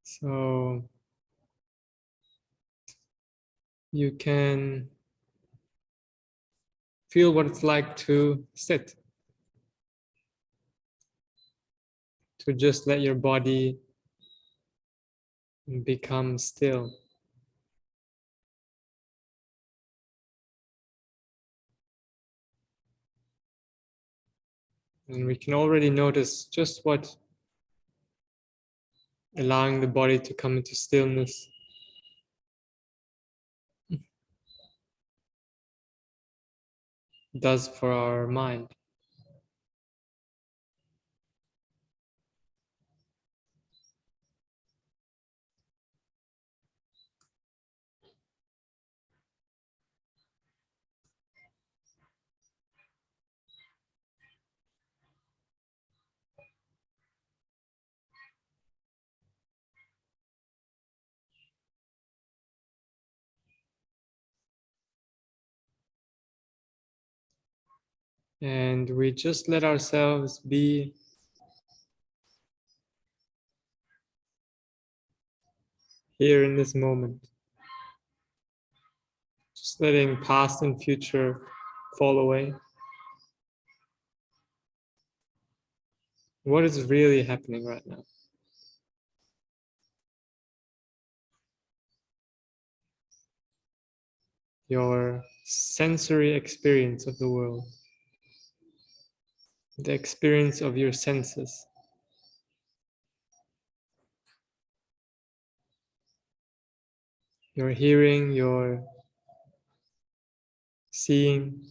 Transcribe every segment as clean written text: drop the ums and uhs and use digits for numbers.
So you can feel what it's like to sit, to just let your body become still. And we can already notice just what allowing the body to come into stillness does for our mind. And we just let ourselves be here in this moment. Just letting past and future fall away. What is really happening right now? Your sensory experience of the world, the experience of your senses. Your hearing, your seeing,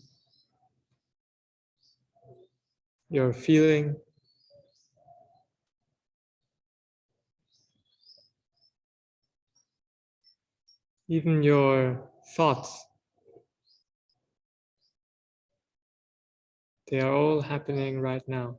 your feeling, even your thoughts. They are all happening right now.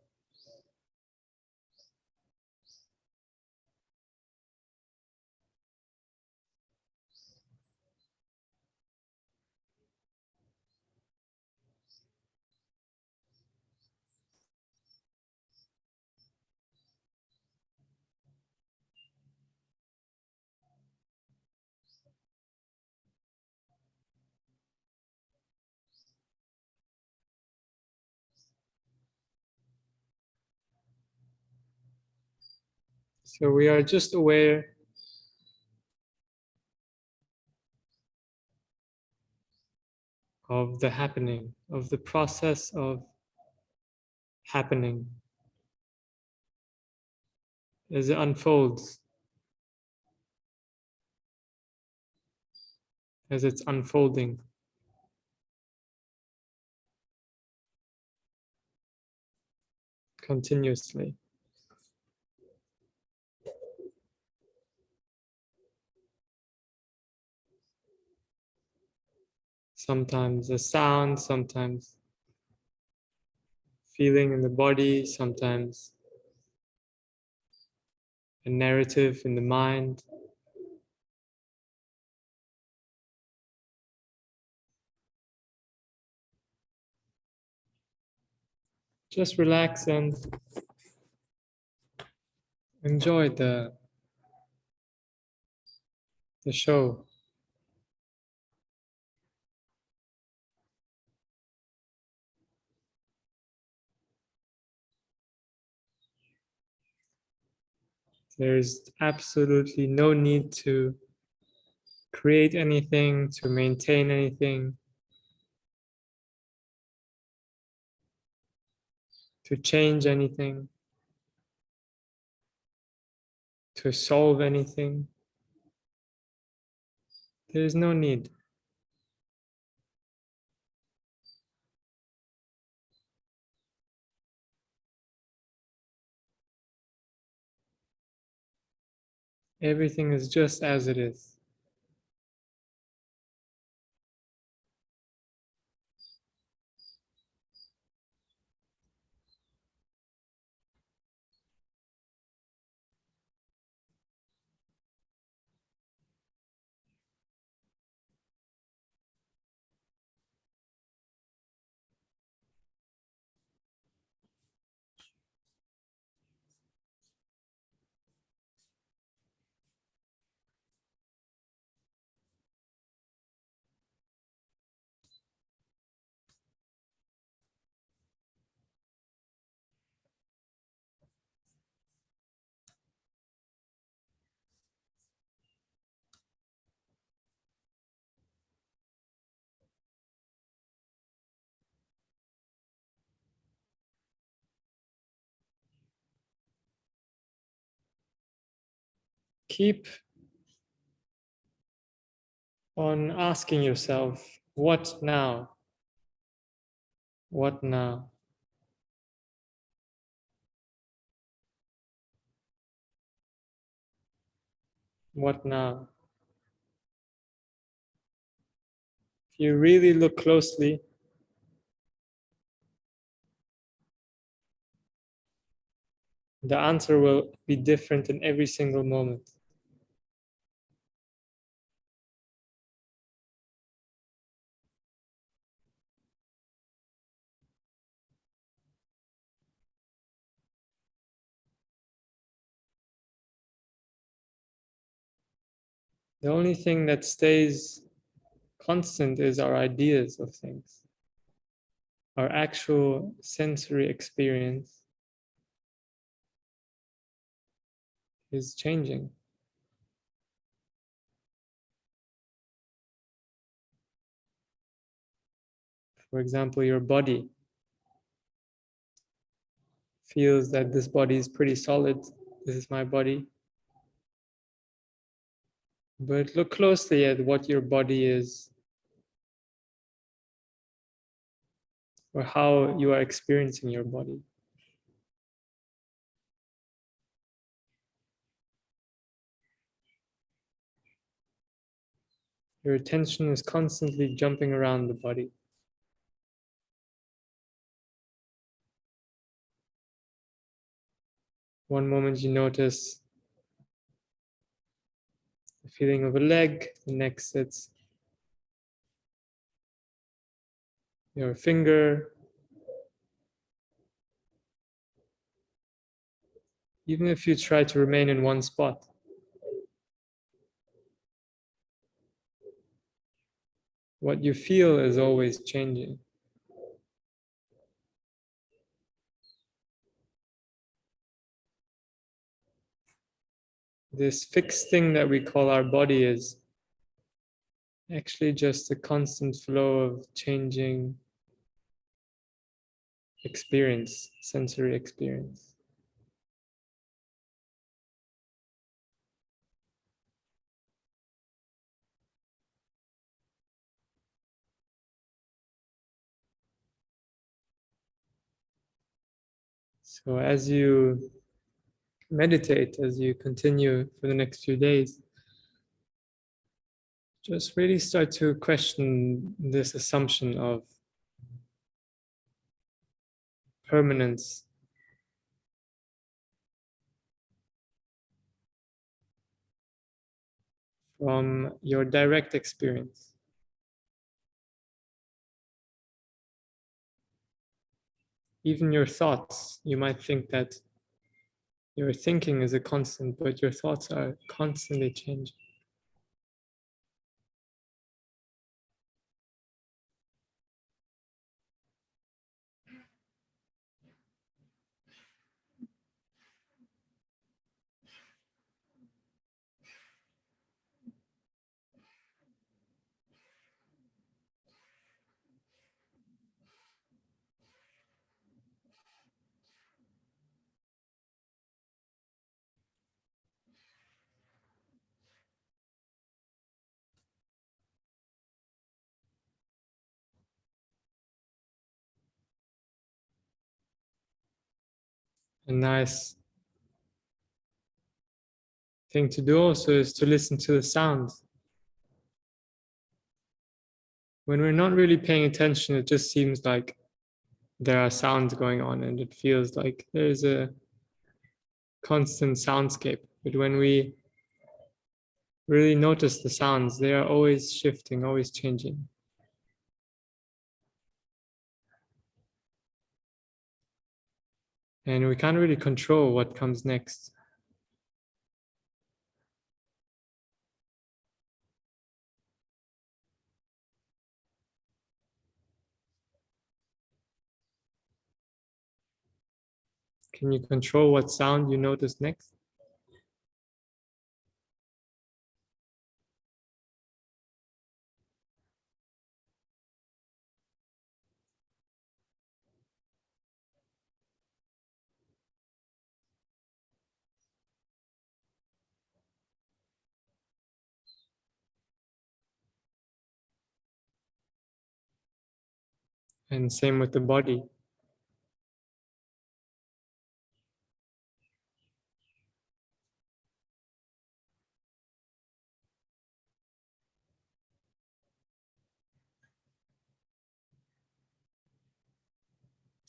So we are just aware of the happening, of the process of happening as it unfolds, as it's unfolding. Continuously. Sometimes a sound, sometimes feeling in the body, sometimes a narrative in the mind. Just relax and enjoy the show. There's absolutely no need to create anything, to maintain anything, to change anything, to solve anything. There is no need. Everything is just as it is. keep on asking yourself, what now? What now? What now? If you really look closely, the answer will be different in every single moment. The only thing that stays constant is our ideas of things. Our actual sensory experience is changing. For example, your body feels that this body is pretty solid. This is my body. But look closely at what your body is, or how you are experiencing your body. Your attention is constantly jumping around the body. One moment you notice the feeling of a leg, the next it's your finger. Even if you try to remain in one spot, what you feel is always changing. This fixed thing that we call our body is actually just a constant flow of changing experience, sensory experience. So as you meditate, as you continue for the next few days, just really start to question this assumption of permanence from your direct experience. Even your thoughts, you might think that your thinking is a constant, but your thoughts are constantly changing. A nice thing to do also is to listen to the sounds. When we're not really paying attention, it just seems like there are sounds going on and it feels like there's a constant soundscape. But when we really notice the sounds, they are always shifting, always changing. And we can't really control what comes next. Can you control what sound you notice next? And same with the body.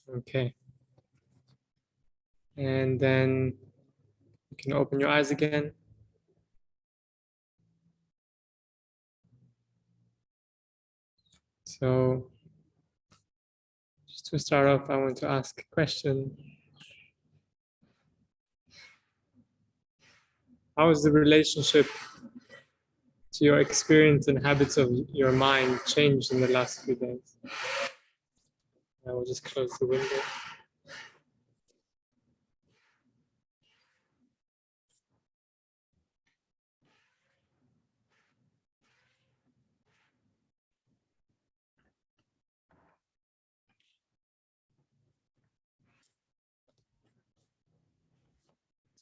Okay. And then you can open your eyes again. So just to start off, I want to ask a question. How is the relationship to your experience and habits of your mind changed in the last few days? I will just close the window.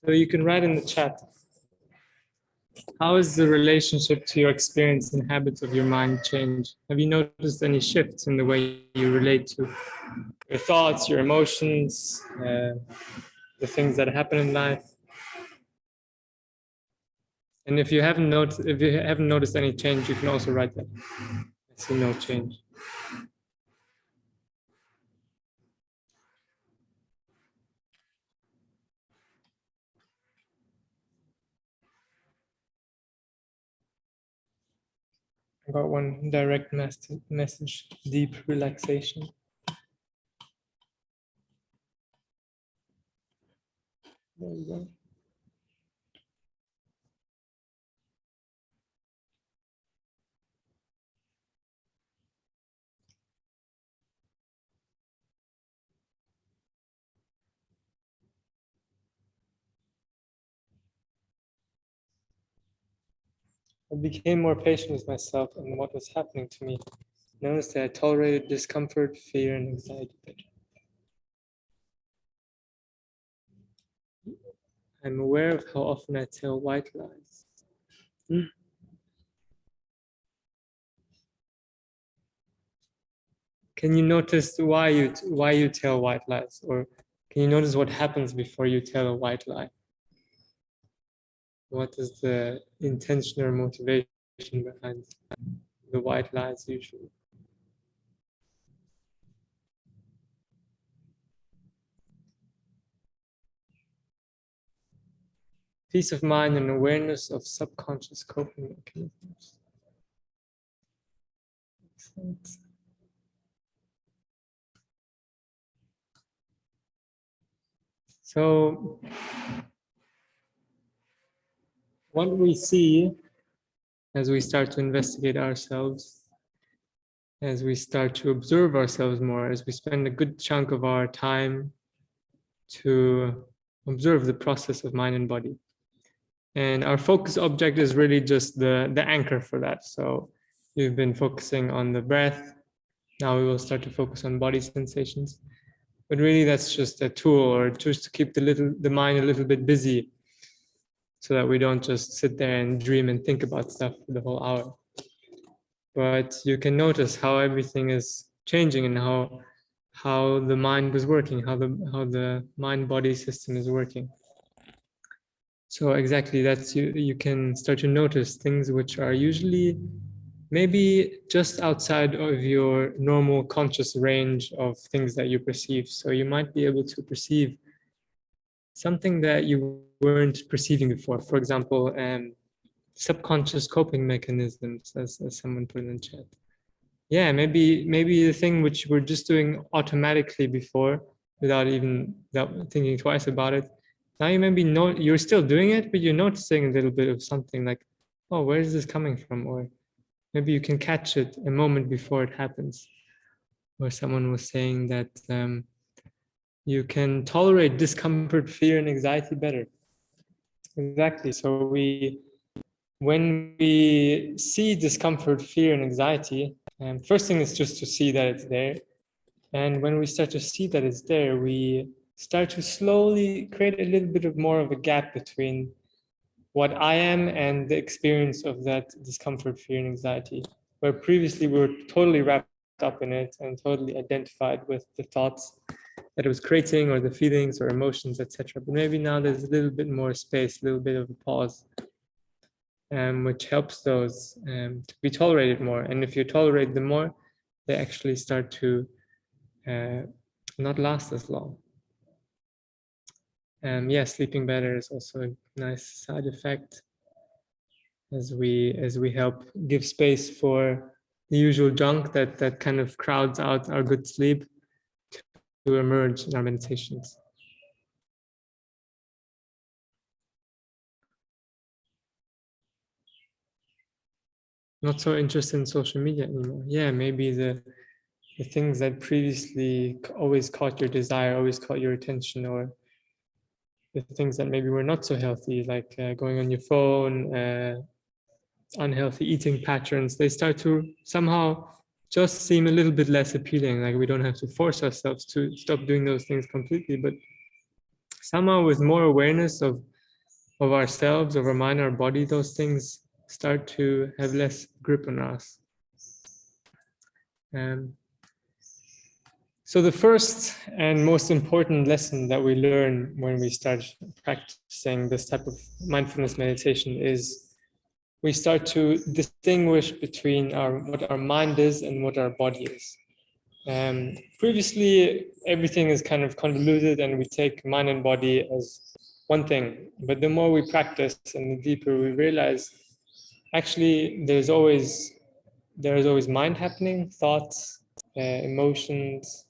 So you can write in the chat. How is the relationship to your experience and habits of your mind changed? Have you noticed any shifts in the way you relate to your thoughts, your emotions, the things that happen in life? And if you haven't noticed any change, you can also write that. I see no change. I got one direct message, deep relaxation. There you go. I became more patient with myself and what was happening to me. Noticed that I tolerated discomfort, fear, and anxiety better. I'm aware of how often I tell white lies. Can you notice why you tell white lies, or can you notice what happens before you tell a white lie? What is the intention or motivation behind the white lies usually? Peace of mind and awareness of subconscious coping mechanisms. Excellent. So what we see as we start to investigate ourselves, as we start to observe ourselves more, as we spend a good chunk of our time to observe the process of mind and body. And our focus object is really just the anchor for that. So you've been focusing on the breath. Now we will start to focus on body sensations. But really that's just a tool, or just to keep the mind a little bit busy, so that we don't just sit there and dream and think about stuff for the whole hour. But you can notice how everything is changing and how the mind is working, how the mind-body system is working. So exactly, that's you can start to notice things which are usually maybe just outside of your normal conscious range of things that you perceive. So you might be able to perceive something that you weren't perceiving before. For example, subconscious coping mechanisms, as someone put in the chat. Yeah, maybe the thing which we're just doing automatically before, without thinking twice about it. Now you maybe know you're still doing it, but you're noticing a little bit of something like, oh, where is this coming from? Or maybe you can catch it a moment before it happens. Or someone was saying that you can tolerate discomfort, fear, and anxiety better. Exactly. So when we see discomfort, fear, and anxiety, first thing is just to see that it's there. And when we start to see that it's there, we start to slowly create a little bit of more of a gap between what I am and the experience of that discomfort, fear, and anxiety. Where previously we were totally wrapped wrapped up in it and totally identified with the thoughts that it was creating, or the feelings or emotions, etc. But maybe now there's a little bit more space, a little bit of a pause, which helps those to be tolerated more. And if you tolerate them more, they actually start to not last as long. Sleeping better is also a nice side effect, as we help give space for the usual junk that kind of crowds out our good sleep to emerge in our meditations. Not so interested in social media anymore. Yeah, maybe the things that previously always caught your desire, always caught your attention, or the things that maybe were not so healthy, like going on your phone, unhealthy eating patterns, they start to somehow just seem a little bit less appealing. Like we don't have to force ourselves to stop doing those things completely, but somehow with more awareness of ourselves, of our mind, our body, those things start to have less grip on us. So the first and most important lesson that we learn when we start practicing this type of mindfulness meditation is we start to distinguish between what our mind is and what our body is. Previously, everything is kind of convoluted and we take mind and body as one thing. But the more we practice and the deeper we realize, actually, there's always mind happening, thoughts, emotions,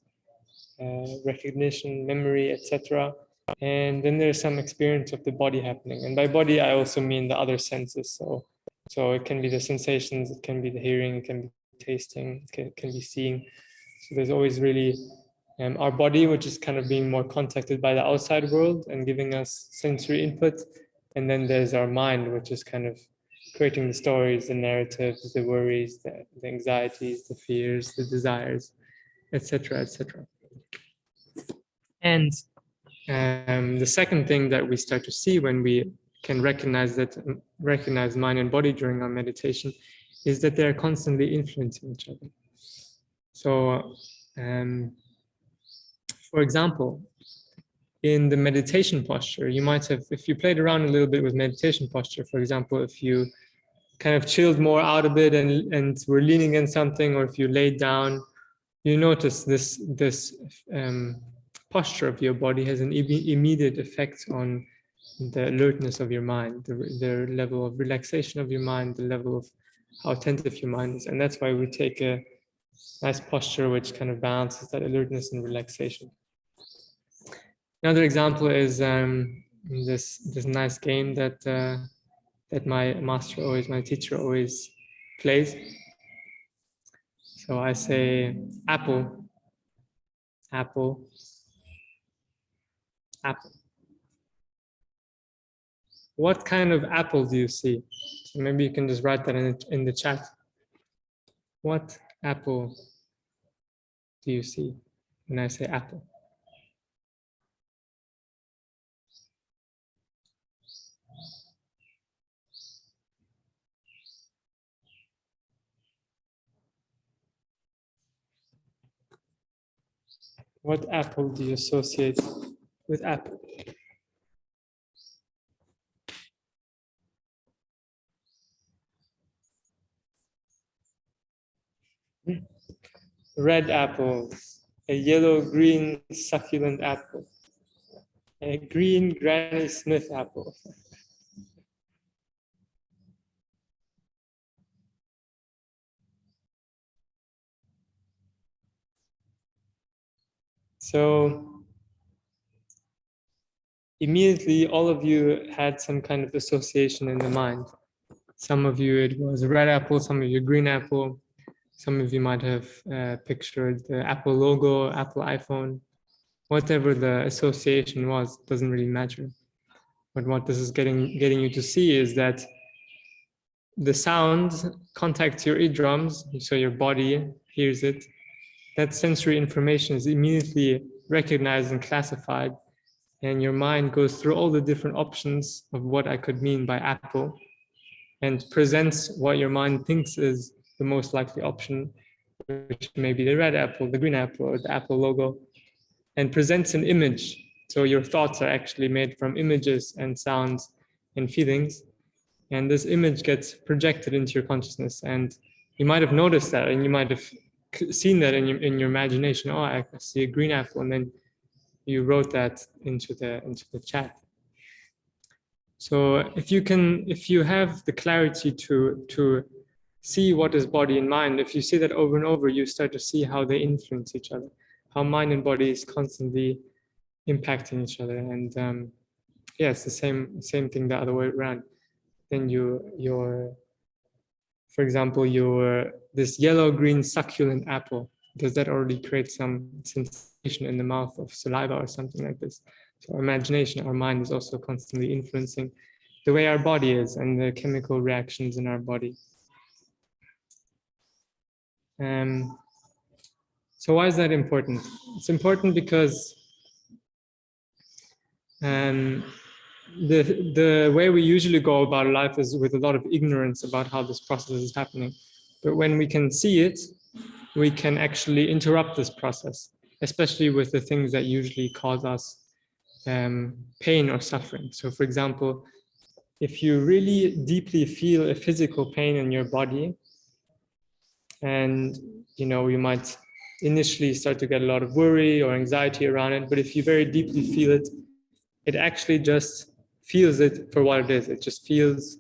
recognition, memory, etc. And then there's some experience of the body happening. And by body, I also mean the other senses. So it can be the sensations, it can be the hearing, it can be tasting, it can be seeing. So there's always really our body, which is kind of being more contacted by the outside world and giving us sensory input. And then there's our mind, which is kind of creating the stories, the narratives, the worries, the anxieties, the fears, the desires, etc., etc. And the second thing that we start to see when we can recognize mind and body during our meditation is that they're constantly influencing each other. So, for example, in the meditation posture, you might have, if you played around a little bit with meditation posture, for example, if you kind of chilled more out a bit and were leaning in something, or if you laid down, you notice this posture of your body has an immediate effect on the alertness of your mind, the level of relaxation of your mind, the level of how attentive your mind is. And that's why we take a nice posture which kind of balances that alertness and relaxation. Another example is this nice game that my teacher always plays. So I say apple, apple, apple. What kind of apple do you see? So maybe you can just write that in the chat. What apple do you see when I say apple? What apple do you associate with apple? Red apples, a yellow-green succulent apple, a green Granny Smith apple. So immediately, all of you had some kind of association in the mind. Some of you, it was a red apple, some of you, green apple. Some of you might have pictured the Apple logo, Apple iPhone. Whatever the association was, doesn't really matter. But what this is getting you to see is that the sound contacts your eardrums, so your body hears it. That sensory information is immediately recognized and classified, and your mind goes through all the different options of what I could mean by apple and presents what your mind thinks is the most likely option, which may be the red apple, the green apple, or the Apple logo, and presents an image. So your thoughts are actually made from images and sounds and feelings. And this image gets projected into your consciousness. And you might have noticed that, and you might have seen that in your imagination. Oh, I see a green apple, and then you wrote that into the chat. So if you have the clarity to see what is body and mind, if you see that over and over, you start to see how they influence each other, how mind and body is constantly impacting each other. And yeah, it's the same thing the other way around. Then for example, this yellow-green succulent apple, does that already create some sensation in the mouth of saliva or something like this? So our imagination, our mind is also constantly influencing the way our body is and the chemical reactions in our body. So why is that important? It's important because the way we usually go about life is with a lot of ignorance about how this process is happening. But when we can see it, we can actually interrupt this process, especially with the things that usually cause us pain or suffering. So for example, if you really deeply feel a physical pain in your body, and you might initially start to get a lot of worry or anxiety around it, but if you very deeply feel it, it actually just feels it for what it is. It just feels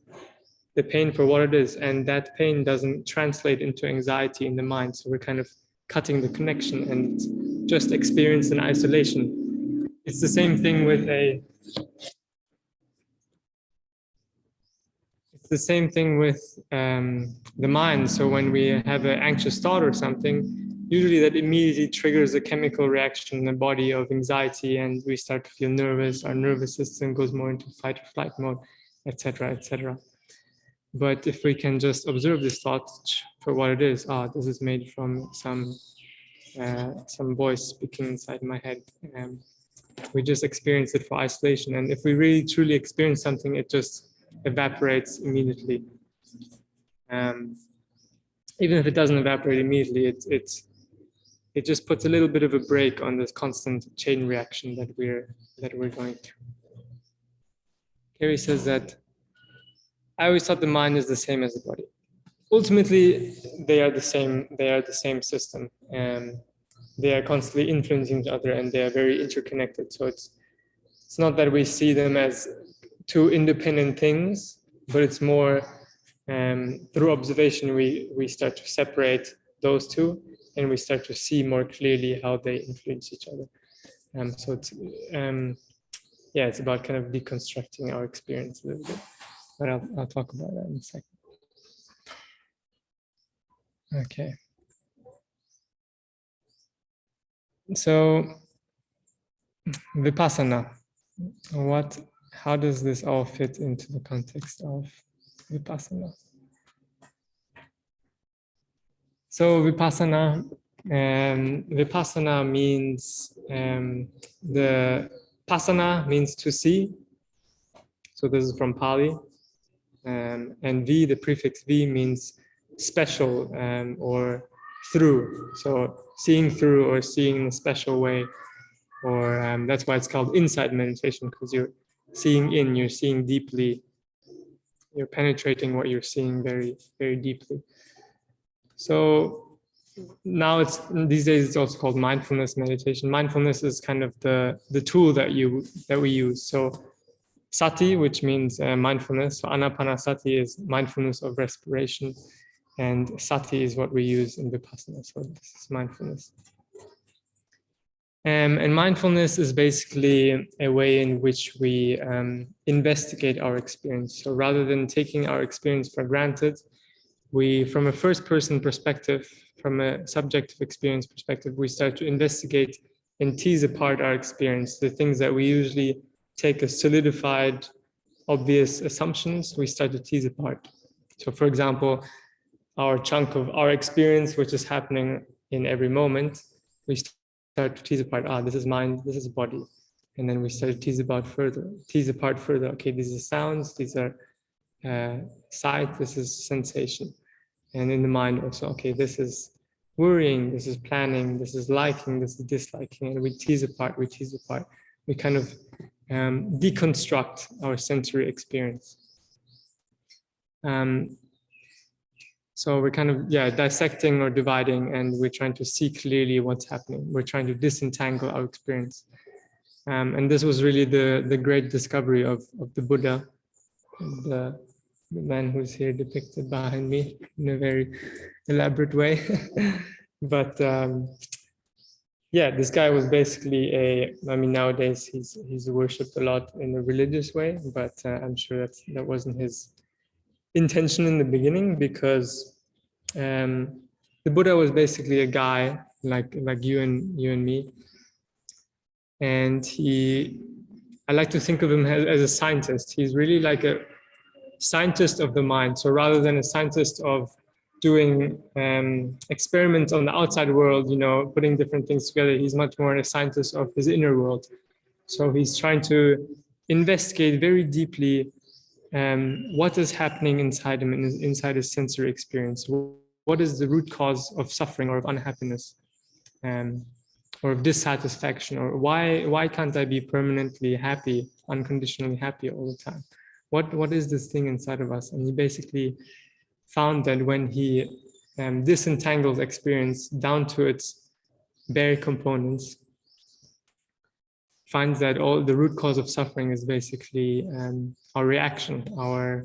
the pain for what it is, and that pain doesn't translate into anxiety in the mind. So we're kind of cutting the connection and just experience in isolation. It's the same thing with the mind. So when we have an anxious thought or something, usually that immediately triggers a chemical reaction in the body of anxiety, and we start to feel nervous. Our nervous system goes more into fight or flight mode, etc., etc. But if we can just observe this thought for what it is, this is made from some voice speaking inside my head. We just experience it for isolation, and if we really truly experience something, it just evaporates immediately. Even if it doesn't evaporate immediately, it just puts a little bit of a break on this constant chain reaction that we're going through. Kerry says that I always thought the mind is the same as the body. Ultimately, they are the same. They are the same system, and they are constantly influencing each other, and they are very interconnected. So it's not that we see them as two independent things, but it's more through observation we start to separate those two, and we start to see more clearly how they influence each other. So it's it's about kind of deconstructing our experience a little bit. But I'll talk about that in a second. Okay. So Vipassana, how does this all fit into the context of Vipassana? So Vipassana means the pasana means to see. So this is from Pali, and V, the prefix V, means special or through. So seeing through or seeing in a special way, or that's why it's called insight meditation, because you're seeing in, you're seeing deeply, you're penetrating what you're seeing very, very deeply. So now these days it's also called mindfulness meditation. Mindfulness is kind of the tool that we use. So sati, which means mindfulness. So anapanasati is mindfulness of respiration, and sati is what we use in Vipassana. So this is mindfulness. And mindfulness is basically a way in which we investigate our experience. So rather than taking our experience for granted, we, from a first-person perspective, from a subjective experience perspective, we start to investigate and tease apart our experience. The things that we usually take as solidified, obvious assumptions, we start to tease apart. So for example, our chunk of our experience, which is happening in every moment, we start to tease apart, this is mind, this is body. And then we start to tease apart further. Okay, these are sounds, these are sight, this is sensation. And in the mind also, okay, this is worrying, this is planning, this is liking, this is disliking, and we tease apart. We kind of deconstruct our sensory experience. So we're kind of dissecting or dividing, and we're trying to see clearly what's happening. We're trying to disentangle our experience. And this was really the great discovery of the Buddha, the man who's here depicted behind me in a very elaborate way. But this guy was basically nowadays he's worshipped a lot in a religious way, but I'm sure that wasn't his intention in the beginning, because the Buddha was basically a guy like you and me, and I like to think of him as a scientist. He's really like a scientist of the mind. So rather than a scientist of doing experiments on the outside world, putting different things together, he's much more a scientist of his inner world. So he's trying to investigate very deeply what is happening inside him, inside his sensory experience. What is the root cause of suffering or of unhappiness, or of dissatisfaction, or why can't I be permanently happy, unconditionally happy all the time? What is this thing inside of us? And he basically found that when he disentangles experience down to its bare components, finds that all the root cause of suffering is basically our reaction, our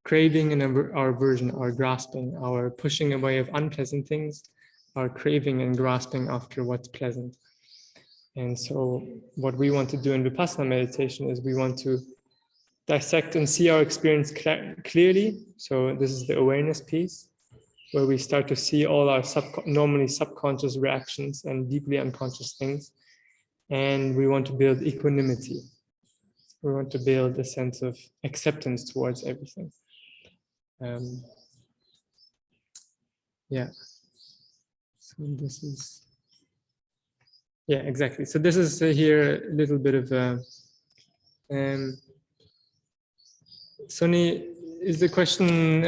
craving and our aversion, our grasping, our pushing away of unpleasant things, our craving and grasping after what's pleasant. And so what we want to do in Vipassana meditation is we want to dissect and see our experience clearly. So this is the awareness piece, where we start to see all our normally subconscious reactions and deeply unconscious things. And we want to build equanimity. We want to build a sense of acceptance towards everything. So this is, exactly. So this is here a little bit of Sonny, is the question,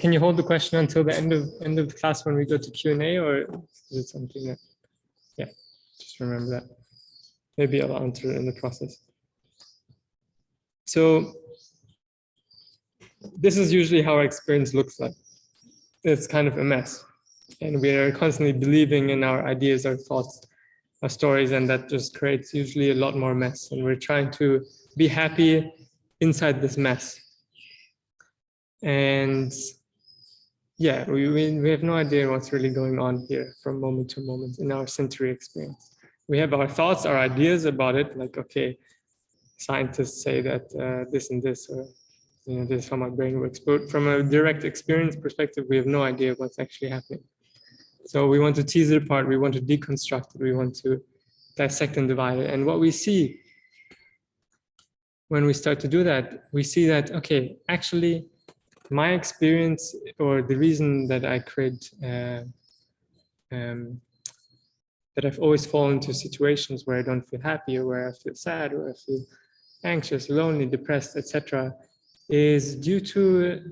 can you hold the question until the end of the class when we go to Q&A, or is it something that, just remember that. Maybe I'll answer it in the process. So this is usually how our experience looks like. It's kind of a mess. And we are constantly believing in our ideas, our thoughts, our stories, and that just creates usually a lot more mess. And we're trying to be happy inside this mess. And we have no idea what's really going on here from moment to moment in our sensory experience. We have our thoughts, our ideas about it, like, okay, scientists say that this and this, or this is how my brain works. But from a direct experience perspective, we have no idea what's actually happening. So we want to tease it apart, we want to deconstruct it, we want to dissect and divide it. And what we see when we start to do that, we see that, okay, actually, my experience, or the reason that I create, that I've always fallen into situations where I don't feel happy, or where I feel sad, or I feel anxious, lonely, depressed, etc., is due to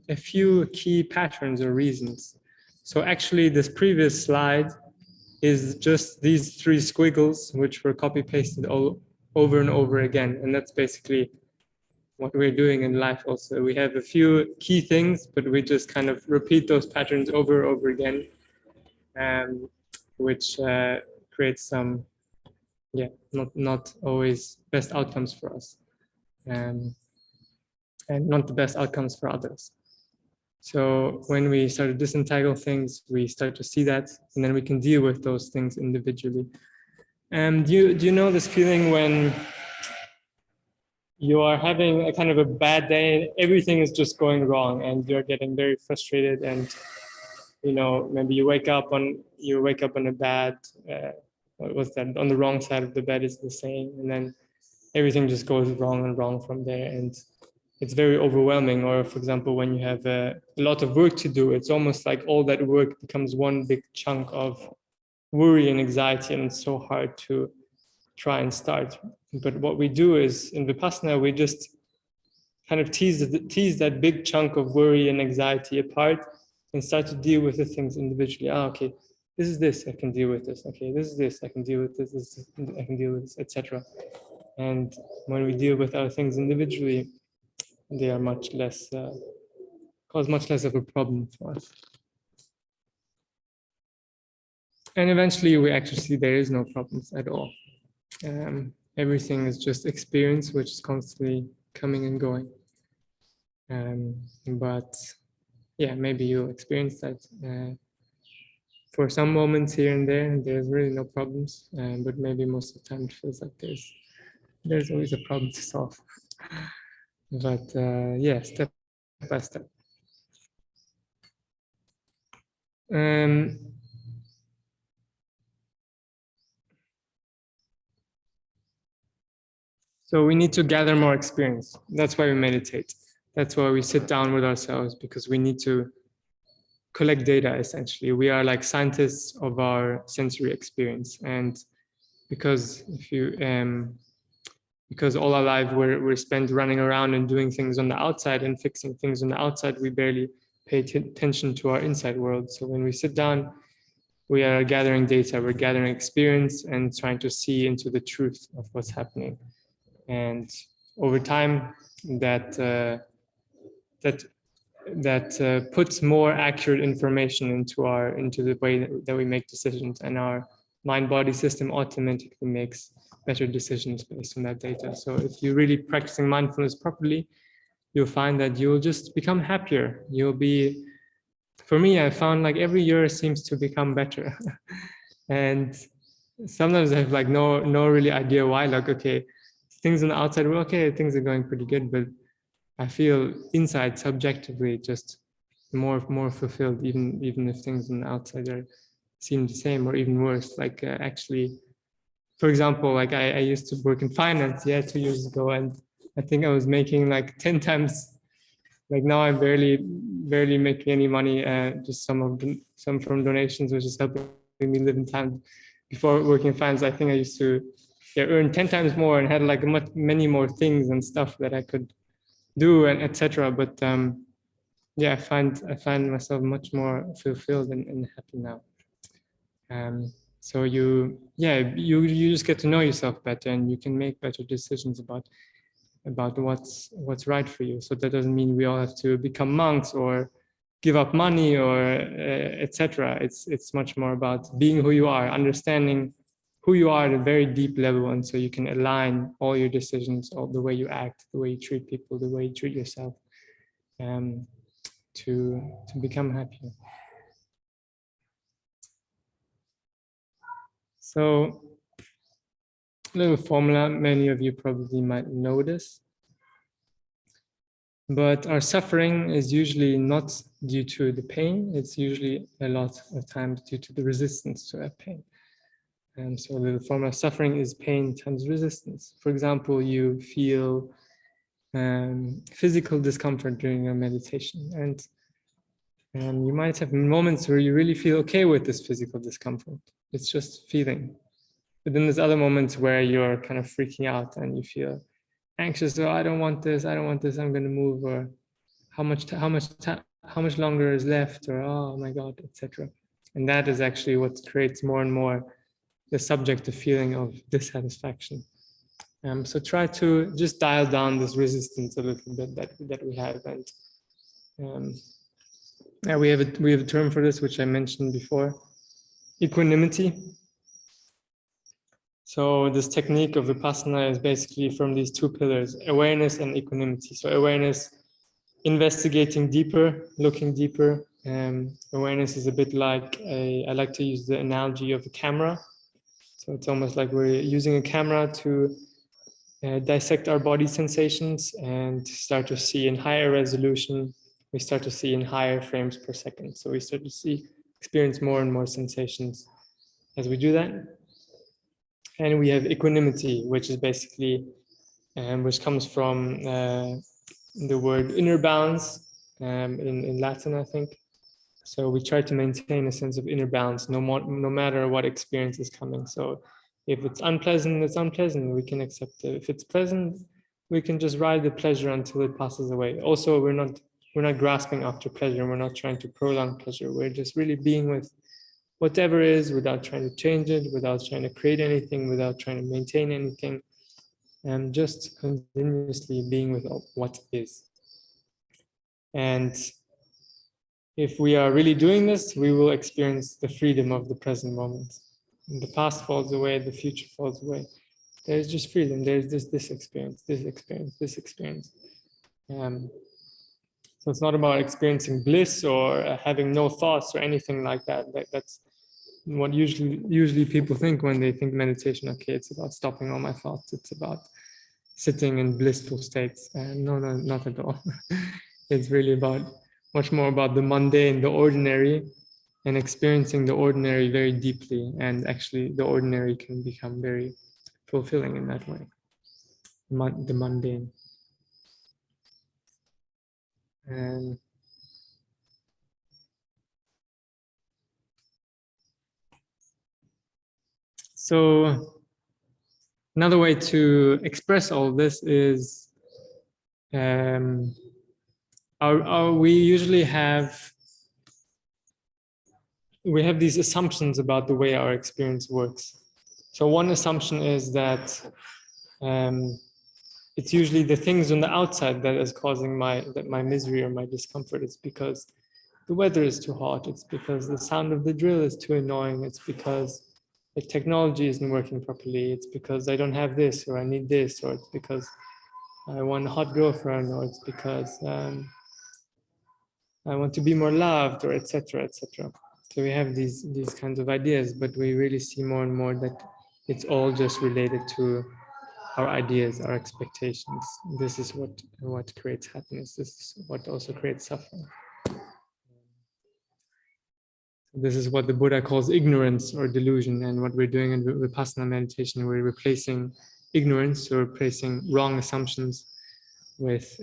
a few key patterns or reasons. So actually, this previous slide is just these 3 squiggles, which were copy-pasted all over and over again. And that's basically what we're doing in life also. We have a few key things, but we just kind of repeat those patterns over and over again, which creates some, not always best outcomes for us, and not the best outcomes for others. So when we start to disentangle things, we start to see that, and then we can deal with those things individually. And do you know this feeling when you are having a kind of a bad day, everything is just going wrong, and you're getting very frustrated, and maybe you wake up on a bad, on the wrong side of the bed is the saying, and then everything just goes wrong and wrong from there, and it's very overwhelming. Or for example, when you have a lot of work to do, it's almost like all that work becomes one big chunk of worry and anxiety, and it's so hard to try and start. But what we do is, in Vipassana, we just kind of tease that big chunk of worry and anxiety apart, and start to deal with the things individually. Okay, this is this, I can deal with this. Okay, this is this, I can deal with this I can deal with this, etc. And when we deal with our things individually, they are much less, cause much less of a problem for us. And eventually we actually see there is no problems at all. Everything is just experience, which is constantly coming and going. But yeah, maybe you'll experience that for some moments here and there's really no problems. But maybe most of the time it feels like there's always a problem to solve. But yeah, step by step. So we need to gather more experience. That's why we meditate. That's why we sit down with ourselves, because we need to collect data, essentially. We are like scientists of our sensory experience. And because because all our life we're spent running around and doing things on the outside and fixing things on the outside, we barely pay attention to our inside world. So when we sit down, we are gathering data, we're gathering experience and trying to see into the truth of what's happening. And over time, that puts more accurate information into the way that we make decisions, and our mind-body system automatically makes better decisions based on that data. So if you're really practicing mindfulness properly, you'll find that you'll just become happier. You'll be, for me, I found like every year seems to become better. And sometimes I have like no really idea why. Like, okay, things on the outside, well, okay, things are going pretty good, but I feel inside subjectively just more fulfilled, even if things on the outside seem the same or even worse. Like actually, for example, like I used to work in finance, 2 years ago, and I think I was making like 10 times. Like now I'm barely making any money, just some from donations, which is helping me live in time. Before working in finance, I think I used to earn 10 times more and had like many more things and stuff that I could do, and etc. But I find myself much more fulfilled and happy now. So you just get to know yourself better, and you can make better decisions about what's right for you. So that doesn't mean we all have to become monks or give up money or etc. It's much more about being who you are, understanding who you are at a very deep level, and so you can align all your decisions, all the way you act, the way you treat people, the way you treat yourself, to become happier. So, a little formula, many of you probably might know this, but our suffering is usually not due to the pain. It's usually a lot of times due to the resistance to that pain. And so the formula, suffering is pain times resistance. For example, you feel physical discomfort during your meditation, and you might have moments where you really feel okay with this physical discomfort. It's just feeling. But then there's other moments where you're kind of freaking out and you feel anxious. Oh, I don't want this. I'm going to move. Or how much longer is left? Or oh my God, etc. And that is actually what creates more and more the subjective feeling of dissatisfaction. So try to just dial down this resistance a little bit that we have, and we have a term for this, which I mentioned before, equanimity. So this technique of Vipassana is basically from these two pillars, awareness and equanimity. So awareness, investigating deeper, looking deeper. Awareness is a bit like I like to use the analogy of a camera. So it's almost like we're using a camera to dissect our body sensations and start to see in higher resolution. We start to see in higher frames per second. So we start to experience more and more sensations as we do that. And we have equanimity, which is basically, which comes from the word inner balance in Latin, I think. So we try to maintain a sense of inner balance no matter what experience is coming. So if it's unpleasant, it's unpleasant. We can accept it. If it's pleasant, we can just ride the pleasure until it passes away. Also, we're not we're not grasping after pleasure. We're not trying to prolong pleasure. We're just really being with whatever is, without trying to change it, without trying to create anything, without trying to maintain anything, and just continuously being with what is. And if we are really doing this, we will experience the freedom of the present moment. And the past falls away, the future falls away. There's just freedom. There's this experience, this experience, this experience. So it's not about experiencing bliss or having no thoughts or anything like that. That's what usually people think when they think meditation. Okay, it's about stopping all my thoughts. It's about sitting in blissful states. No, not at all. It's really about much more about the mundane, the ordinary, and experiencing the ordinary very deeply. And actually, the ordinary can become very fulfilling in that way. The mundane. And so another way to express all of this is we usually have these assumptions about the way our experience works. So one assumption is that it's usually the things on the outside that is causing my misery or my discomfort. It's because the weather is too hot. It's because the sound of the drill is too annoying. It's because the technology isn't working properly. It's because I don't have this, or I need this, or it's because I want a hot girlfriend, or it's because I want to be more loved, or etc., etc. So we have these kinds of ideas, but we really see more and more that it's all just related to our ideas, our expectations. This is what creates happiness. This is what also creates suffering. This is what the Buddha calls ignorance or delusion. And what we're doing in Vipassana meditation, we're replacing ignorance, or replacing wrong assumptions with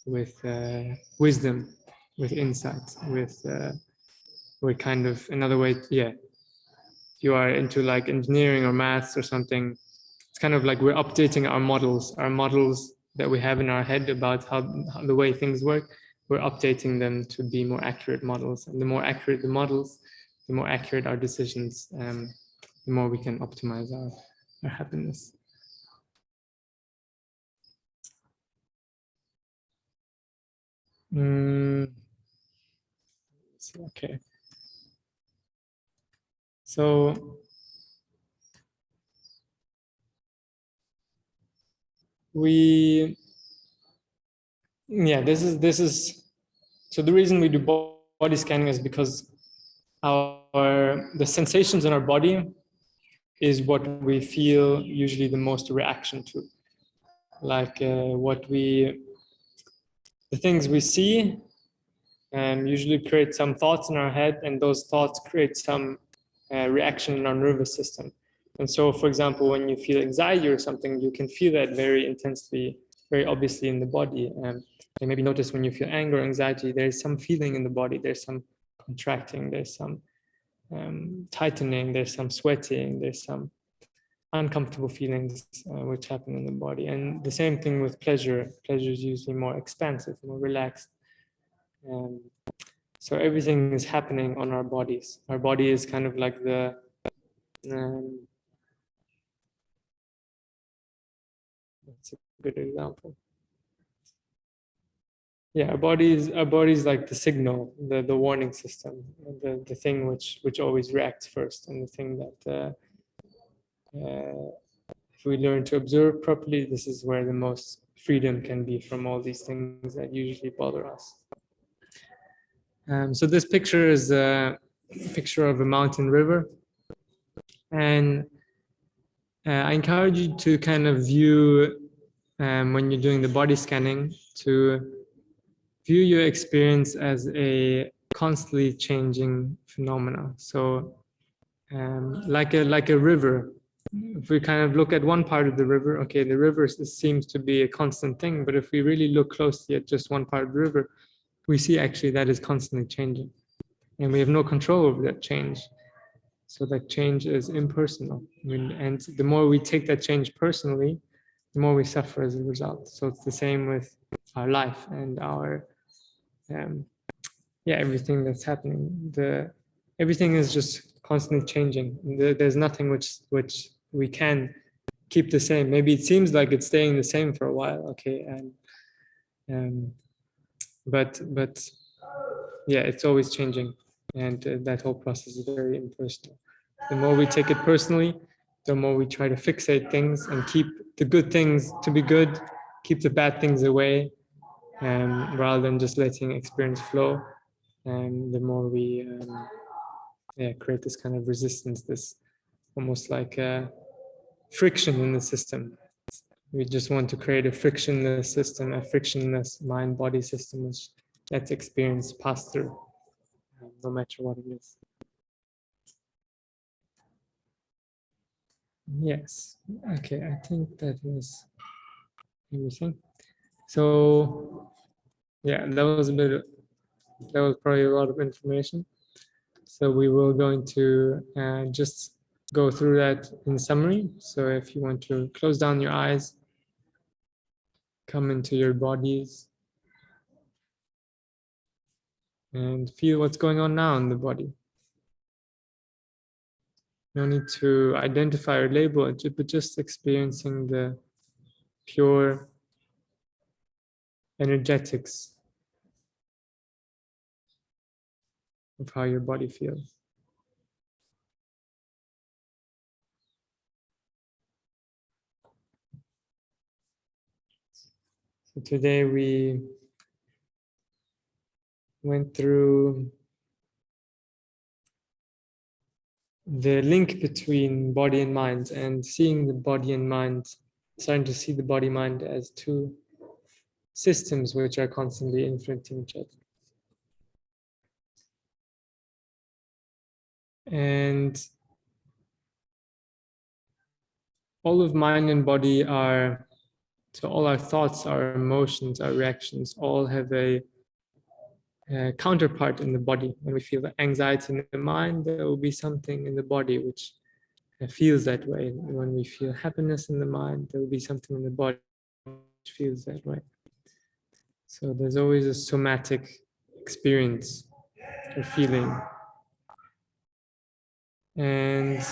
wisdom, with insight, with kind of another way. If you are into like engineering or maths or something, it's kind of like we're updating our models that we have in our head about how the way things work. We're updating them to be more accurate models, and the more accurate the models, the more accurate our decisions, the more we can optimize our happiness. Okay. So this is so the reason we do body scanning is because the sensations in our body is what we feel usually the most reaction to. Like the things we see usually create some thoughts in our head, and those thoughts create some reaction in our nervous system. And so, for example, when you feel anxiety or something, you can feel that very intensely, very obviously in the body. And maybe notice when you feel anger or anxiety, there's some feeling in the body, there's some contracting, there's some tightening, there's some sweating, there's some uncomfortable feelings which happen in the body. And the same thing with pleasure. Pleasure is usually more expansive, more relaxed. So everything is happening on our bodies. Our body is kind of like the that's a good example. Yeah, our body is like the signal, the warning system, the thing which always reacts first, and the thing that if we learn to observe properly, this is where the most freedom can be from all these things that usually bother us. So this picture is a picture of a mountain river, and I encourage you to kind of view when you're doing the body scanning, to view your experience as a constantly changing phenomena. So like a river, if we kind of look at one part of the river, okay, the river seems to be a constant thing, but if we really look closely at just one part of the river, we see actually that is constantly changing, and we have no control over that change. So that change is impersonal. And the more we take that change personally, the more we suffer as a result. So it's the same with our life and our everything that's happening. Everything is just constantly changing. There's nothing which we can keep the same. Maybe it seems like it's staying the same for a while, okay, but yeah, it's always changing, and that whole process is very impersonal. The more we take it personally, the more we try to fixate things and keep the good things to be good, keep the bad things away, rather than just letting experience flow. And the more we create this kind of resistance, this almost like friction in the system. We just want to create a frictionless system, a frictionless mind-body system which lets experience pass through, no matter what it is. Yes. Okay, I think that was everything. So yeah, that was probably a lot of information. So we will going to just go through that in summary. So if you want to close down your eyes, come into your bodies, and feel what's going on now in the body. No need to identify or label it, but just experiencing the pure energetics of how your body feels. So today we went through the link between body and mind, and seeing the body and mind, starting to see the body mind as two systems which are constantly influencing each other. And all of mind and body are, so all our thoughts, our emotions, our reactions, all have a counterpart in the body. When we feel anxiety in the mind, there will be something in the body which feels that way. When we feel happiness in the mind, there will be something in the body which feels that way. So there's always a somatic experience or feeling. And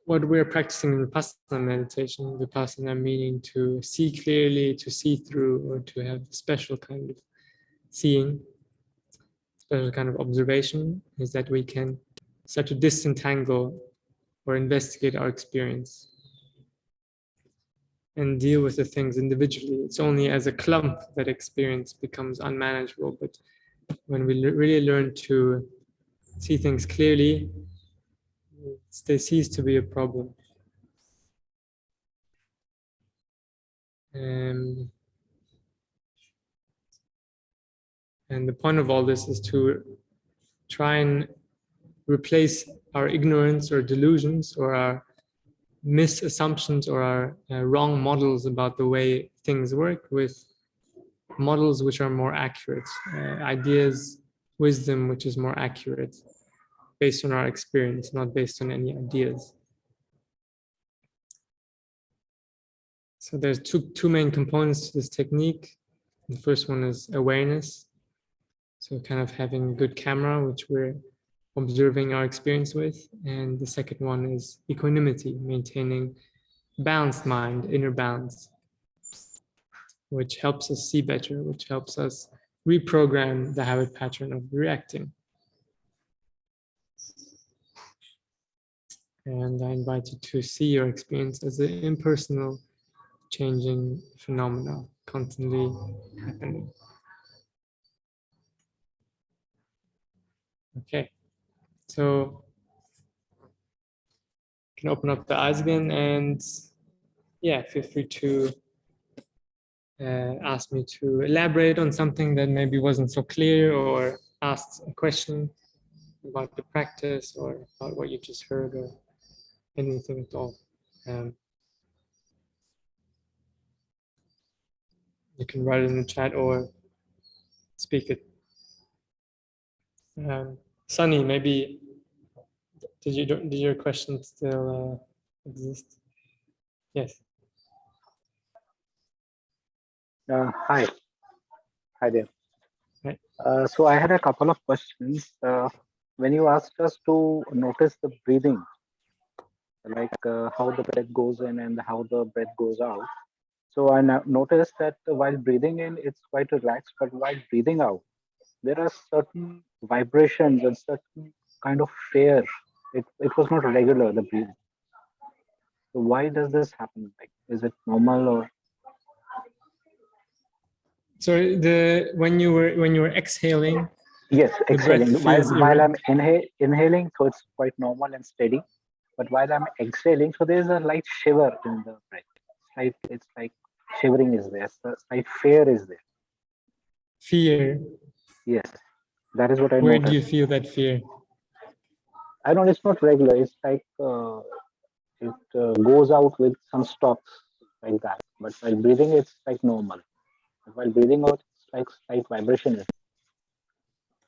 what we're practicing in Vipassana meditation, Vipassana meaning to see clearly, to see through, or to have a special kind of seeing, special kind of observation, is that we can start to disentangle or investigate our experience and deal with the things individually. It's only as a clump that experience becomes unmanageable. But when we really learn to see things clearly, they cease to be a problem. And the point of all this is to try and replace our ignorance or delusions or our misassumptions or our wrong models about the way things work with models which are more accurate, ideas, wisdom which is more accurate, based on our experience, not based on any ideas. So there's two main components to this technique. The first one is awareness. So kind of having a good camera, which we're observing our experience with. And the second one is equanimity, maintaining balanced mind, inner balance, which helps us see better, which helps us reprogram the habit pattern of reacting. And I invite you to see your experience as an impersonal, changing phenomena, constantly happening. Okay, so you can open up the eyes again, and feel free to ask me to elaborate on something that maybe wasn't so clear, or ask a question about the practice or about what you just heard, or anything at all. You can write it in the chat or speak it. Sunny, maybe did your question still exist? Yes. Hi, hi there. Right. So I had a couple of questions. When you asked us to notice the breathing, like how the breath goes in and how the breath goes out. So I noticed that while breathing in, it's quite relaxed, but while breathing out, there are certain vibrations and certain kind of fear. It was not regular, the breathing. So why does this happen? Like, is it normal or? So when you were exhaling, Yes, the breath exhaling. While feels while I'm inhaling, so it's quite normal and steady. But while I'm exhaling, so there's a light shiver in the breath. It's like shivering is there. So slight fear is there. fear. Yes, that is what I Where do you noticed. feel that fear? I don't. It's not regular. It's like it goes out with some stops like that. But while breathing, it's like normal. But while breathing out, it's like slight vibration is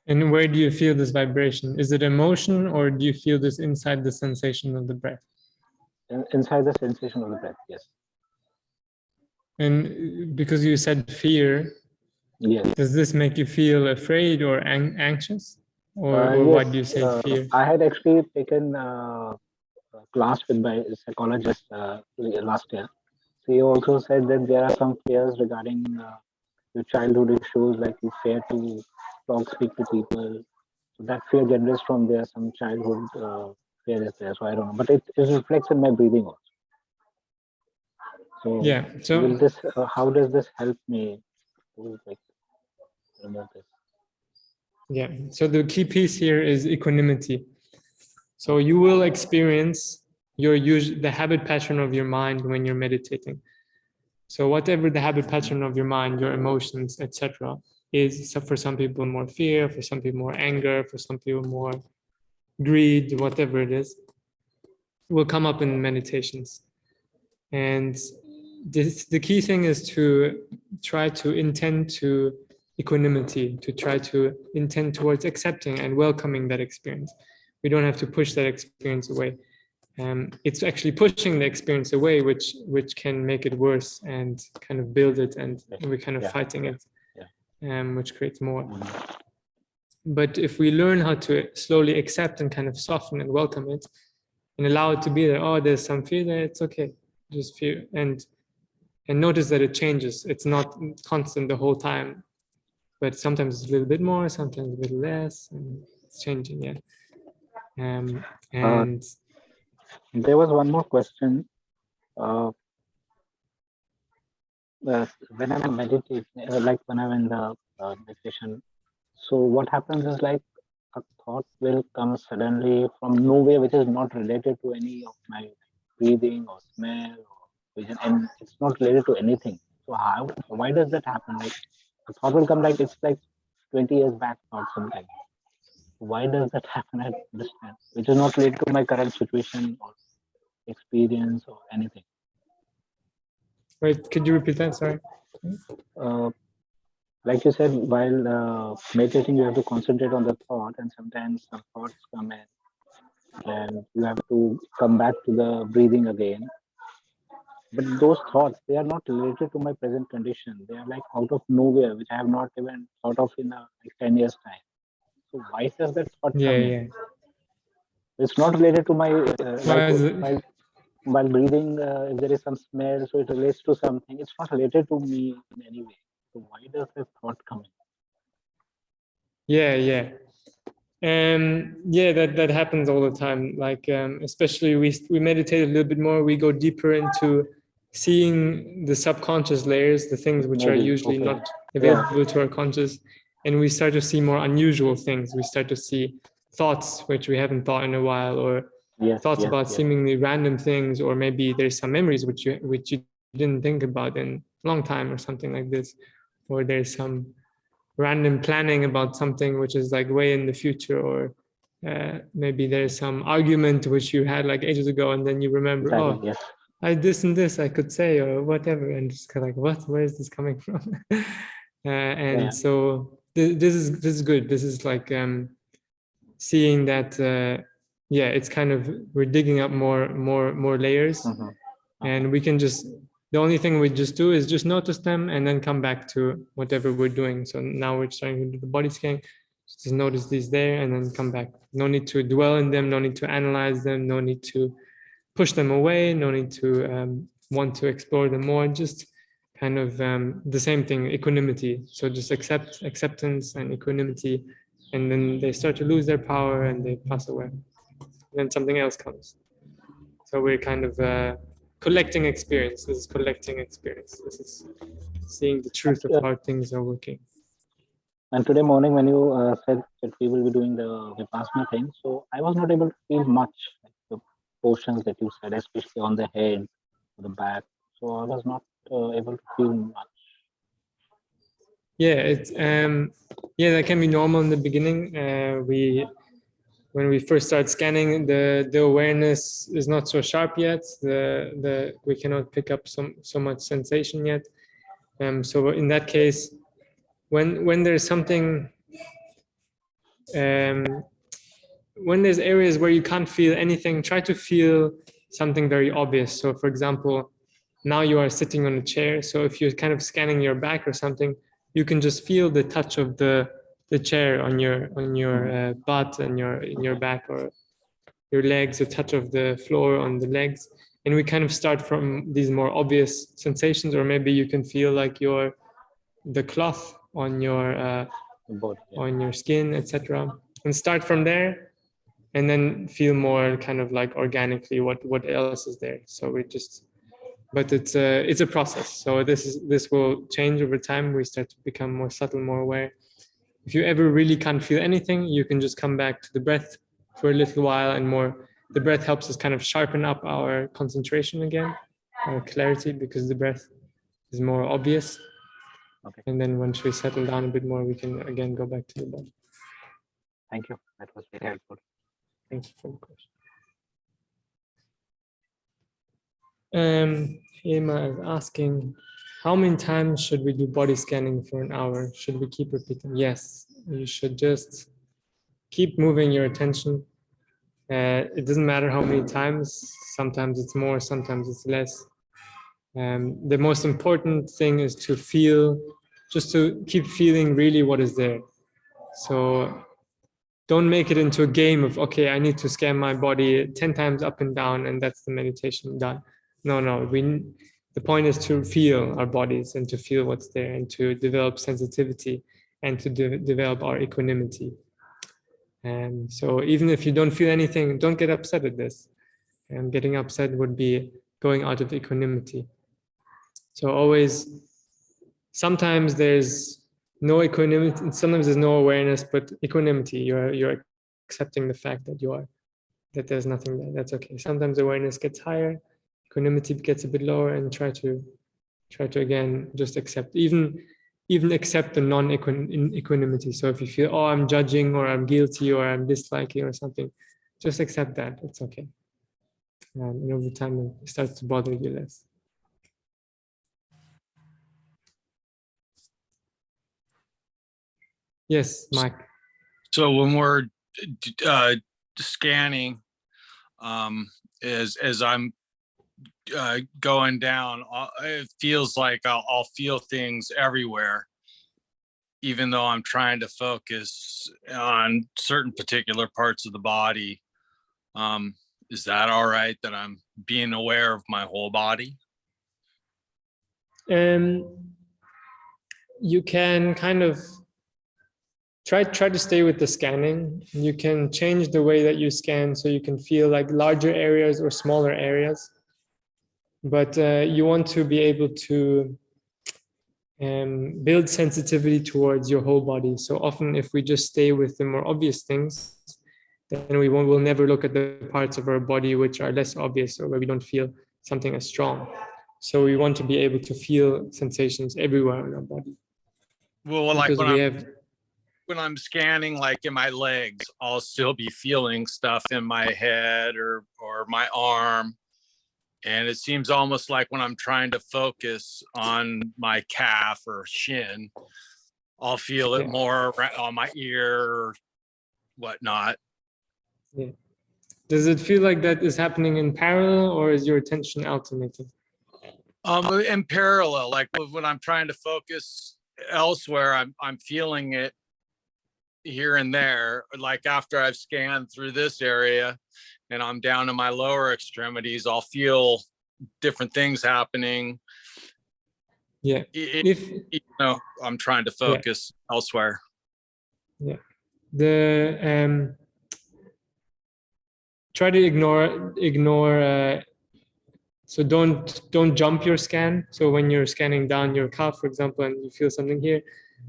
And where do you feel this vibration? Is it emotion, or do you feel this inside the sensation of the breath? inside the sensation of the breath. Yes. And because you said fear, Yes. does this make you feel afraid or anxious? Or why Yes. do you say fear? I had actually taken class with my psychologist last year. So he also said that there are some fears regarding your childhood issues, like you fear to talk, speak to people. So that fear generates from there. Some childhood fear is there. So I don't know, but it reflects in my breathing also. So Yeah. will So this? How does this help me to like remove this? yeah. So the key piece here is equanimity. So you will experience the habit pattern of your mind when you're meditating. So whatever the habit pattern of your mind, your emotions, etc., is. So for some people more fear, for some people more anger, for some people more greed, whatever it is, will come up in meditations. And the key thing is to try to intend to equanimity, to try to intend towards accepting and welcoming that experience. We don't have to push that experience away. It's actually pushing the experience away, which can make it worse and kind of build it, and we're kind of Yeah. fighting it, Yeah. which creates more. Mhm. But if we learn how to slowly accept and kind of soften and welcome it and allow it to be there, oh, there's some fear there, it's okay, just feel, and notice that it changes. It's not constant the whole time, but sometimes it's a little bit more, sometimes a little less, and it's changing. Yeah. Uh, And there was one more question. Uh, when I'm meditating, like when I'm in the meditation, so what happens is like a thought will come suddenly from nowhere, which is not related to any of my breathing or smell or vision, and it's not related to anything. So how? Why does that happen? Like a thought will come like it's like 20 years back thought sometimes. Why does that happen? I don't understand. Which is not related to my current situation or experience or anything. wait, could you repeat that? Sorry. Uh, like you said, while meditating, you have to concentrate on the thought, and sometimes some thoughts come in, and you have to come back to the breathing again. But those thoughts, they are not related to my present condition. They are like out of nowhere, which I have not even thought of in like 10 years time. So why does that thought Yeah, come in? yeah. It's not related to my like Why is it? while breathing. If there is some smell, so it relates to something. It's not related to me in any way. So why does that thought come in? Yeah, yeah. Yeah, that happens all the time. Like especially we meditate a little bit more. We go deeper into seeing the subconscious layers, the things which are Maybe usually okay. not Yeah. available to our conscious, and we start to see more unusual things. We start to see thoughts which we haven't thought in a while, or Yes. thoughts Yes. about Yes. seemingly random things, or maybe there's some memories which you didn't think about in a long time, or something like this, or there's some random planning about something which is like way in the future, or maybe there's some argument which you had like ages ago, and then you remember, Exactly. oh, Yes. I this and this I could say, or whatever, and just kind of like, what, where is this coming from? Yeah. And so this is good. This is like seeing that yeah, it's kind of, we're digging up more layers, Mm-hmm. Uh-huh. and we can just the only thing we just do is just notice them and then come back to whatever we're doing. So now we're starting to do the body scan. Just notice these there and then come back. No need to dwell in them, no need to analyze them, no need to push them away, no need to want to explore them more. Just kind of the same thing, equanimity. So just acceptance and equanimity, and then they start to lose their power and they pass away. And then something else comes. So we're kind of collecting experience. This is collecting experience. This is seeing the truth of how things are working. And today morning, when you said that we will be doing the Vipassana thing, so I was not able to feel much, like the portions that you said, especially on the head, the back. So I was not able to feel much. Yeah, it's that can be normal in the beginning. When we first start scanning, the awareness is not so sharp yet. We cannot pick up so much sensation yet. So in that case, when there's something, when there's areas where you can't feel anything, try to feel something very obvious. So for example, now you are sitting on a chair. So if you're kind of scanning your back or something, you can just feel the touch of the chair on your butt and in your back, or your legs, the touch of the floor on the legs. And we kind of start from these more obvious sensations, or maybe you can feel like the cloth on your on your skin, etc. And start from there, and then feel more kind of like organically what else is there. So we just, but it's a process. So this will change over time. We start to become more subtle, more aware. If you ever really can't feel anything, you can just come back to the breath for a little while, and more. The breath helps us kind of sharpen up our concentration again, our clarity, because the breath is more obvious. Okay. And then once we settle down a bit more, we can again go back to the body. Thank you. That was very helpful. Thank you for the question. Hema is asking, how many times should we do body scanning for an hour? Should we keep repeating? Yes, you should just keep moving your attention. It doesn't matter how many times. Sometimes it's more, sometimes it's less. The most important thing is to feel, just to keep feeling really what is there. So don't make it into a game of, okay, I need to scan my body 10 times up and down and that's the meditation done. No, the point is to feel our bodies and to feel what's there and to develop sensitivity and to develop our equanimity. And so even if you don't feel anything, don't get upset at this. And getting upset would be going out of equanimity. So always, sometimes there's no equanimity, sometimes there's no awareness, but equanimity, you're accepting the fact that there's nothing there. That's okay. Sometimes awareness gets higher, equanimity gets a bit lower, and try to again just accept, even accept the non-equanimity. So if you feel, oh, I'm judging or I'm guilty or I'm disliking or something, just accept that. It's okay. And over time it starts to bother you less. Yes, Mike. So when we're scanning, as I'm going down, it feels like I'll feel things everywhere, even though I'm trying to focus on certain particular parts of the body. Is that all right that I'm being aware of my whole body? You can kind of try to stay with the scanning. You can change the way that you scan so you can feel like larger areas or smaller areas. But you want to be able to build sensitivity towards your whole body. So often if we just stay with the more obvious things, then we'll never look at the parts of our body which are less obvious or where we don't feel something as strong. So we want to be able to feel sensations everywhere in our body. Well, like when I'm scanning, like in my legs, I'll still be feeling stuff in my head or my arm. And it seems almost like when I'm trying to focus on my calf or shin, I'll feel it more on my ear or whatnot. Yeah. Does it feel like that is happening in parallel, or is your attention alternating? In parallel, like when I'm trying to focus elsewhere, I'm feeling it here and there. Like after I've scanned through this area and I'm down in my lower extremities, I'll feel different things happening. Yeah. I'm trying to focus elsewhere. Yeah. Try to ignore. So don't jump your scan. So when you're scanning down your calf, for example, and you feel something here,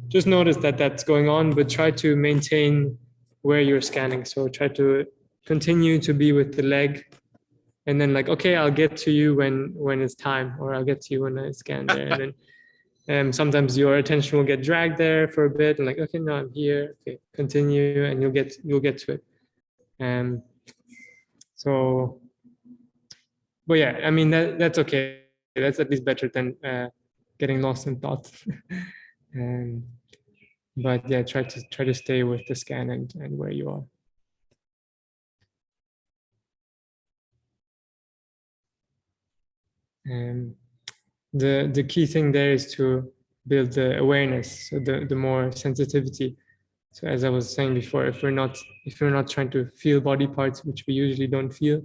just notice that that's going on, but try to maintain where you're scanning. So try to continue to be with the leg, and then like, okay, I'll get to you when it's time, or I'll get to you when I scan there. And then sometimes your attention will get dragged there for a bit, and like, okay, no, I'm here. Okay, continue, and you'll get to it. So, but yeah, I mean that's okay. That's at least better than getting lost in thought. But yeah, try to stay with the scan and where you are. The key thing there is to build the awareness, so the more sensitivity. So as I was saying before, if we're not trying to feel body parts, which we usually don't feel,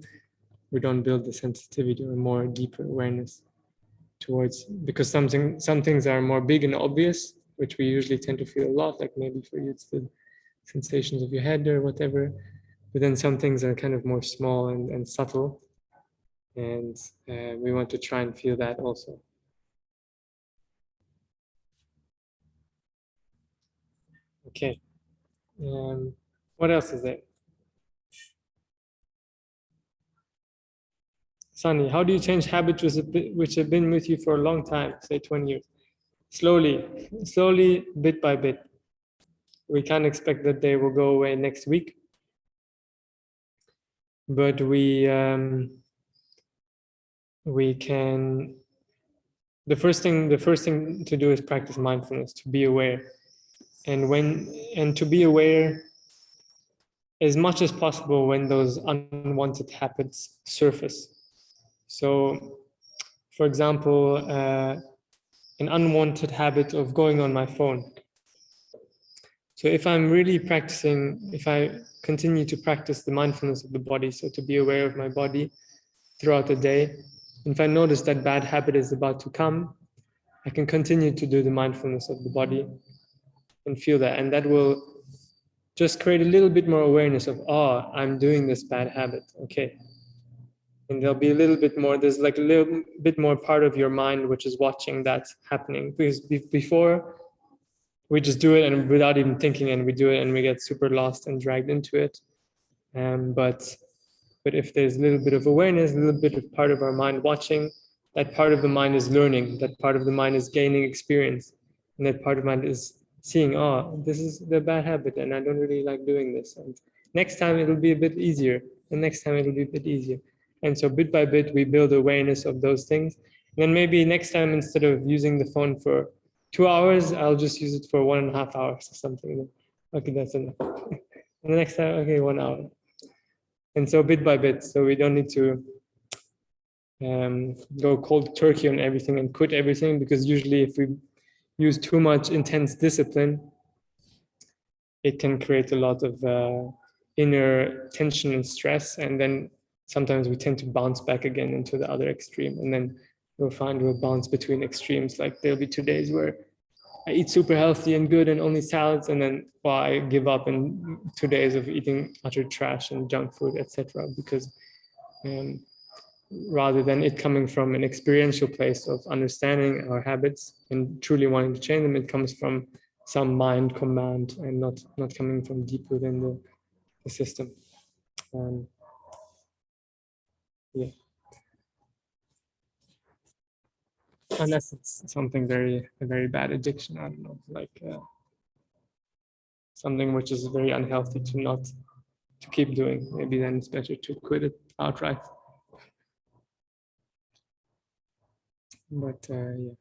we don't build the sensitivity or more deeper awareness towards, because some things are more big and obvious, which we usually tend to feel a lot, like maybe for you it's the sensations of your head or whatever. But then some things are kind of more small and subtle, and we want to try and feel that also. Okay. What else is there? Sunny, how do you change habits which have been with you for a long time, say 20 years? Slowly, bit by bit. We can't expect that they will go away next week, but we can. The first thing to do is practice mindfulness, to be aware, and to be aware as much as possible when those unwanted habits surface. So, for example, an unwanted habit of going on my phone. So if I'm really practicing, if I continue to practice the mindfulness of the body, so to be aware of my body throughout the day, if I notice that bad habit is about to come, I can continue to do the mindfulness of the body and feel that. And that will just create a little bit more awareness of, oh, I'm doing this bad habit. Okay. And there'll be a little bit more, there's like a little bit more part of your mind which is watching that happening. Because before, we just do it and without even thinking, and we do it and we get super lost and dragged into it. But if there's a little bit of awareness, a little bit of part of our mind watching, that part of the mind is learning, that part of the mind is gaining experience, and that part of the mind is seeing, oh, this is the bad habit and I don't really like doing this. And next time it'll be a bit easier, and next time it'll be a bit easier. And so bit by bit, we build awareness of those things. And then maybe next time, instead of using the phone for 2 hours, I'll just use it for 1.5 hours or something. Okay, that's enough. And the next time, okay, 1 hour. And so bit by bit, so we don't need to go cold turkey on everything and quit everything, because usually if we use too much intense discipline, it can create a lot of inner tension and stress, and then sometimes we tend to bounce back again into the other extreme, and then we'll find we'll bounce between extremes. Like there'll be 2 days where I eat super healthy and good and only salads, and then I give up in 2 days of eating utter trash and junk food, etc. Because rather than it coming from an experiential place of understanding our habits and truly wanting to change them, it comes from some mind command and not coming from deep within the system. Yeah. Unless it's something a very bad addiction, I don't know, like something which is very unhealthy to keep doing. Maybe then it's better to quit it outright. But yeah.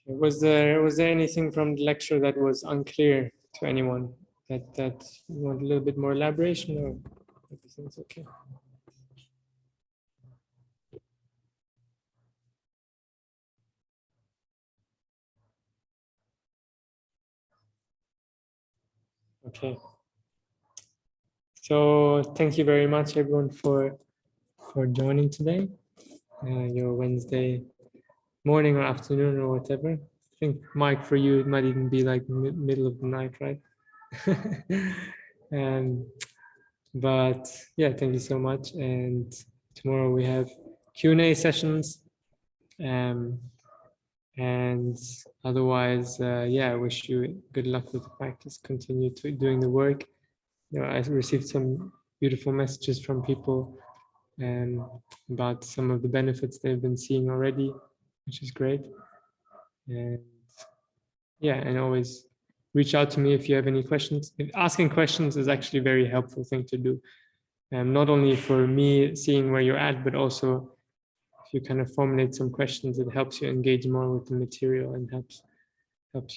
Was there anything from the lecture that was unclear to anyone that you want a little bit more elaboration, or everything's okay? Okay. So thank you very much, everyone, for joining today. Your Wednesday morning or afternoon or whatever. I think, Mike, for you, it might even be like middle of the night, right? But yeah, thank you so much. And tomorrow we have Q&A sessions. And otherwise, yeah, I wish you good luck with the practice. Continue doing the work. I received some beautiful messages from people about some of the benefits they've been seeing already, which is great. And yeah, and always reach out to me if you have any questions. Asking questions is actually a very helpful thing to do. Not only for me seeing where you're at, but also if you kind of formulate some questions, it helps you engage more with the material and helps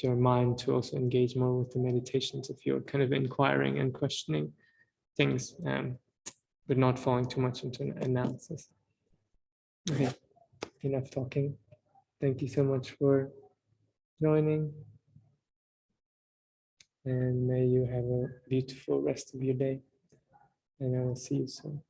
your mind to also engage more with the meditations if you're kind of inquiring and questioning things, but not falling too much into an analysis. Okay, enough talking. Thank you so much for joining, and may you have a beautiful rest of your day, and I will see you soon.